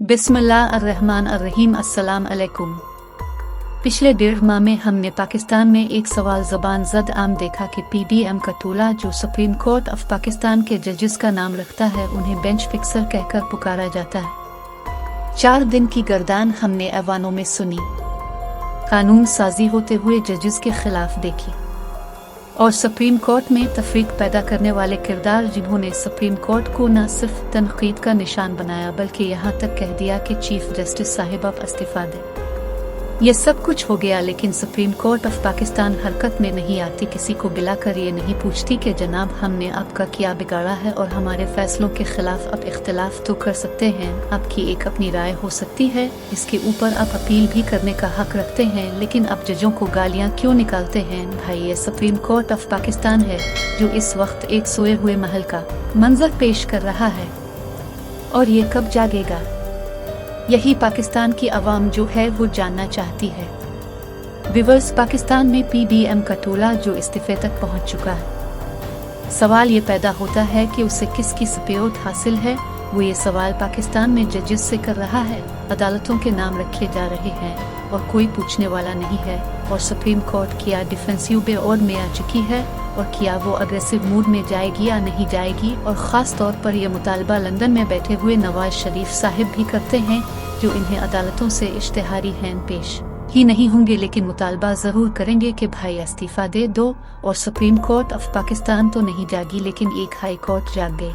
बिस्मिल्लाहिर्रहमानिर्रहीम। अस्सलाम अलैकुम। पिछले 1.5 माह में हमने पाकिस्तान में एक सवाल ज़बान ज़द आम देखा कि PDM कटोला, जो सुप्रीम कोर्ट ऑफ पाकिस्तान के जजेस का नाम रखता है, उन्हें बेंच फिक्सर कहकर पुकारा जाता है। 4 दिन की गर्दान हमने ऐवानों में सुनी, कानून साजी होते हुए जजेस के खिलाफ देखी और सुप्रीम कोर्ट में तफरीक पैदा करने वाले किरदार, जिन्होंने सुप्रीम कोर्ट को न सिर्फ तनकीद का निशान बनाया बल्कि यहाँ तक कह दिया कि चीफ जस्टिस साहिब अब इस्तीफा दें। ये सब कुछ हो गया, लेकिन सुप्रीम कोर्ट ऑफ पाकिस्तान हरकत में नहीं आती, किसी को गिला कर ये नहीं पूछती कि जनाब हमने आपका क्या बिगाड़ा है और हमारे फैसलों के खिलाफ आप इख्तिलाफ तो कर सकते हैं, आपकी एक अपनी राय हो सकती है, इसके ऊपर आप अपील भी करने का हक रखते हैं, लेकिन आप जजों को गालियां क्यों निकालते हैं? भाई, ये सुप्रीम कोर्ट ऑफ पाकिस्तान है जो इस वक्त एक सोए हुए महल का मंजर पेश कर रहा है, और ये कब जागेगा? यही पाकिस्तान की आवाम जो है वो जानना चाहती है। व्यूअर्स, पाकिस्तान में PDM कटोला जो इस्तीफे तक पहुंच चुका है, सवाल ये पैदा होता है कि उसे किसकी सपोर्ट हासिल है। वो ये सवाल पाकिस्तान में जजेस से कर रहा है। अदालतों के नाम रखे जा रहे हैं और कोई पूछने वाला नहीं है, और सुप्रीम कोर्ट क्या डिफेंसिव बेओर्ड में आ चुकी है, और क्या वो अग्रेसिव मूड में जाएगी या नहीं जाएगी। और ख़ास तौर पर यह मुतालबा लंदन में बैठे हुए नवाज शरीफ साहिब भी करते हैं, जो इन्हें अदालतों से इश्तेहारी हैंड पेश ही नहीं होंगे, लेकिन मुतालबा ज़रूर करेंगे कि भाई इस्तीफा दे दो। और सुप्रीम कोर्ट ऑफ पाकिस्तान तो नहीं जागी, लेकिन एक हाई कोर्ट जाग गई,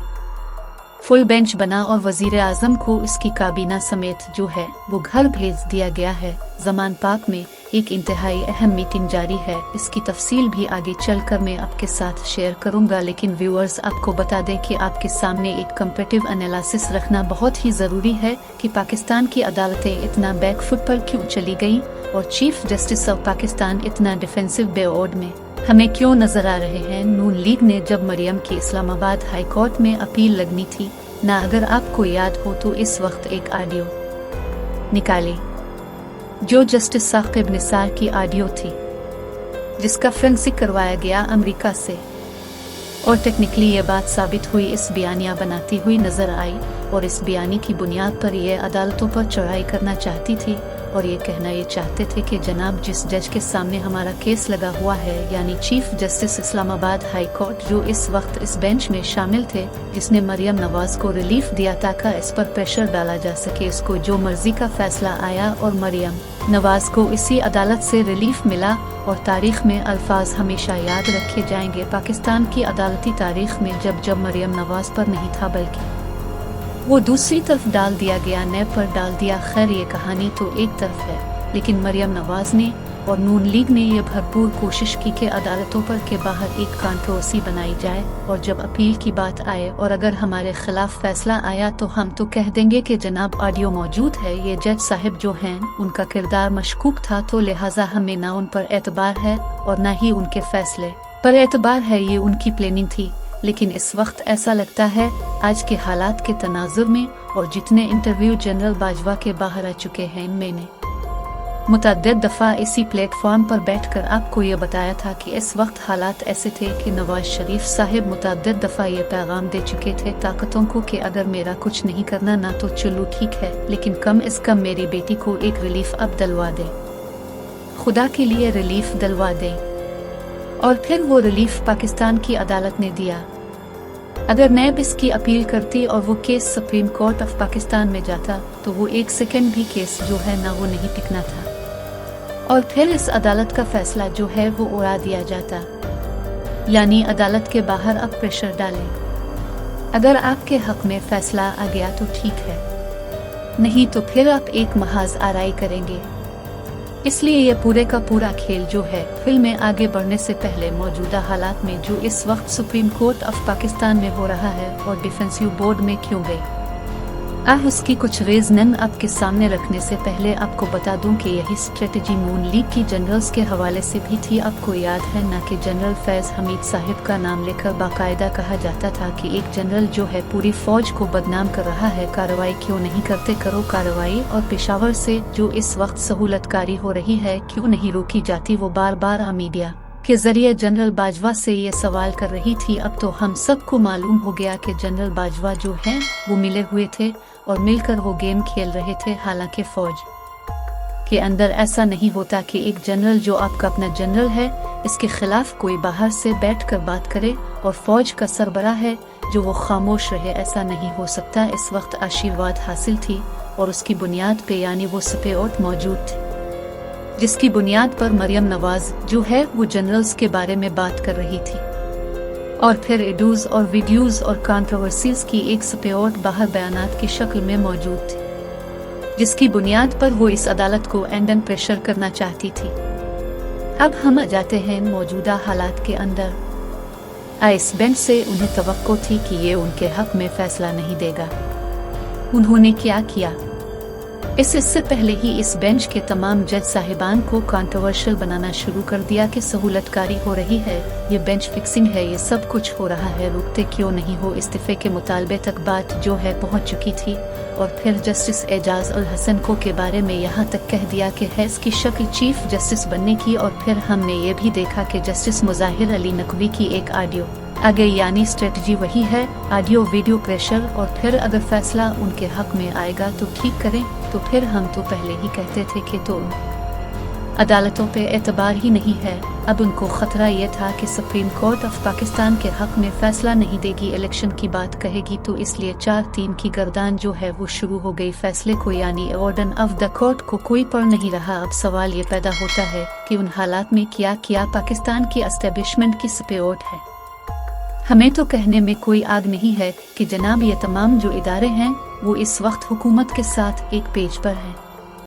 फुल बेंच बना और वजीर आजम को इसकी काबीना समेत जो है वो घर भेज दिया गया है। ज़मान पाक में एक इंतहाई अहम मीटिंग जारी है, इसकी तफसील भी आगे चलकर मैं आपके साथ शेयर करूंगा, लेकिन व्यूअर्स आपको बता दें कि आपके सामने एक कंपेरेटिव एनालिसिस रखना बहुत ही ज़रूरी है कि पाकिस्तान की अदालतें इतना बैकफुट पर क्यों चली गईं और चीफ जस्टिस ऑफ पाकिस्तान इतना डिफेंसिव बेओर्ड में हमें क्यों नजर आ रहे हैं। नून लीग ने जब मरियम की इस्लामाबाद हाई कोर्ट में अपील लगनी थी ना, अगर आपको याद हो तो इस वक्त एक ऑडियो निकाली जो जस्टिस साकिब निसार की ऑडियो थी, जिसका फोरेंसिक करवाया गया अमेरिका से, और टेक्निकली ये बात साबित हुई, इस बयानिया बनाती हुई नजर आई, और इस बयानी की बुनियाद पर यह अदालतों पर चढ़ाई करना चाहती थी और ये कहना ये चाहते थे कि जनाब जिस जज के सामने हमारा केस लगा हुआ है, यानी chief justice Islamabad high court, जो इस वक्त इस बेंच में शामिल थे, जिसने मरियम नवाज को रिलीफ दिया ताकि इस पर प्रेशर डाला जा सके, इसको जो मर्जी का फैसला आया और मरियम नवाज को इसी अदालत से रिलीफ मिला, और तारीख में अल्फाज हमेशा याद रखे जाएंगे पाकिस्तान की अदालती तारीख में, जब मरियम नवाज पर नहीं था बल्कि वो दूसरी तरफ डाल दिया गया, नैब पर डाल दिया। खैर, ये कहानी तो एक तरफ है, लेकिन मरियम नवाज ने और नून लीग ने यह भरपूर कोशिश की कि अदालतों पर के बाहर एक कंट्रोवर्सी बनाई जाए, और जब अपील की बात आए और अगर हमारे खिलाफ फैसला आया तो हम तो कह देंगे कि जनाब ऑडियो मौजूद है, ये जज साहिब जो हैं उनका किरदार मशकूक था, तो लिहाजा हमें ना उन पर एतबार है और ना ही उनके फैसले पर एतबार है, ये उनकी प्लानिंग थी। लेकिन इस वक्त ऐसा लगता है आज के हालात के तनाजुर में, और जितने इंटरव्यू जनरल बाजवा के बाहर आ चुके हैं, मैंने मुतअद्दिद दफ़ा इसी प्लेटफॉर्म पर बैठकर आपको ये बताया था कि इस वक्त हालात ऐसे थे कि नवाज शरीफ साहिब मुतअद्दिद दफ़ा ये पैगाम दे चुके थे ताकतों को कि अगर मेरा कुछ नहीं करना ना तो चलो ठीक है, लेकिन कम से कम मेरी बेटी को एक रिलीफ अब दिलवा दे, खुदा के लिए रिलीफ दिलवा दे। और फिर वो रिलीफ पाकिस्तान की अदालत ने दिया। अगर नैब इसकी अपील करती और वो case supreme court of Pakistan में जाता तो वो 1 सेकंड भी केस जो है ना वो नहीं टिकना था, और फिर इस अदालत का फैसला जो है वो उड़ा दिया जाता। यानी अदालत के बाहर अब प्रेशर डालें, अगर आपके हक में फैसला आ गया तो ठीक है, नहीं तो फिर आप एक महाज आराई करेंगे। इसलिए ये पूरे का पूरा खेल जो है फिल्म में आगे बढ़ने से पहले मौजूदा हालात में जो इस वक्त सुप्रीम कोर्ट ऑफ पाकिस्तान में हो रहा है और डिफेंसिव बोर्ड में क्यों गई, उसकी कुछ रीज़न आपके सामने रखने से पहले आपको बता दूं कि यही स्ट्रेटजी नून लीग की जनरल्स के हवाले से भी थी। आपको याद है ना कि जनरल फैज हमीद साहिब का नाम लेकर बाकायदा कहा जाता था कि एक जनरल जो है पूरी फौज को बदनाम कर रहा है, कार्रवाई क्यों नहीं करते, करो कार्रवाई। और पेशावर से जो इस वक्त सहूलतकारी हो रही है क्यों नहीं रोकी जाती, वो बार बार मीडिया के जरिए जनरल बाजवा से ये सवाल कर रही थी। अब तो हम सबको मालूम हो गया कि जनरल बाजवा जो हैं वो मिले हुए थे और मिलकर वो गेम खेल रहे थे। हालांकि फौज के अंदर ऐसा नहीं होता कि एक जनरल जो आपका अपना जनरल है इसके खिलाफ कोई बाहर से बैठकर बात करे और फौज का सरबराह है जो वो खामोश रहे। ऐसा नहीं हो सकता। इस वक्त आशीर्वाद हासिल थी और उसकी बुनियाद पे यानी वो सपोर्ट मौजूद थी जिसकी बुनियाद पर मरियम नवाज जो है वो जनरल्स के बारे में बात कर रही थी और फिर एडूज और वीडियोज और कंट्रोवर्सीज की एक सपोर्ट बाहर बयानात की शक्ल में मौजूद थी जिसकी बुनियाद पर वो इस अदालत को एंडन प्रेशर करना चाहती थी। अब हम आ जाते हैं मौजूदा हालात के अंदर। इस बेंच से उन्हें तवक्को थी कि ये उनके हक में फैसला नहीं देगा। उन्होंने क्या किया? इससे पहले ही इस बेंच के तमाम जज साहिबान को कंट्रोवर्शियल बनाना शुरू कर दिया कि सहूलतकारी हो रही है, ये बेंच फिक्सिंग है, ये सब कुछ हो रहा है, रुकते क्यों नहीं हो। इस्तीफे के मुतालबे तक बात जो है पहुंच चुकी थी और फिर जस्टिस एजाज उल हसन को के बारे में यहाँ तक कह दिया कि है इसकी शक्ल चीफ जस्टिस बनने की। और फिर हमने ये भी देखा कि जस्टिस मुजाहिर अली नकवी की एक ऑडियो आ गई, यानी स्ट्रेटजी वही है, ऑडियो वीडियो प्रेशर। और फिर अगर फैसला उनके हक में आएगा तो ठीक करें। तो फिर हम तो पहले ही कहते थे कि तो अदालतों पे एतबार ही नहीं है। अब उनको खतरा ये था कि सुप्रीम कोर्ट ऑफ पाकिस्तान के हक में फैसला नहीं देगी, इलेक्शन की बात कहेगी, तो इसलिए 4-3 की गर्दान जो है वो शुरू हो गई फैसले को, यानी ऑर्डर ऑफ द कोर्ट को कोई पढ़ नहीं रहा। अब सवाल ये पैदा होता है कि उन हालात में क्या किया पाकिस्तान की एस्टेब्लिशमेंट की सपोर्ट है। हमें तो कहने में कोई आग नहीं है कि जनाब ये तमाम जो इदारे हैं वो इस वक्त हुकूमत के साथ एक पेज पर हैं।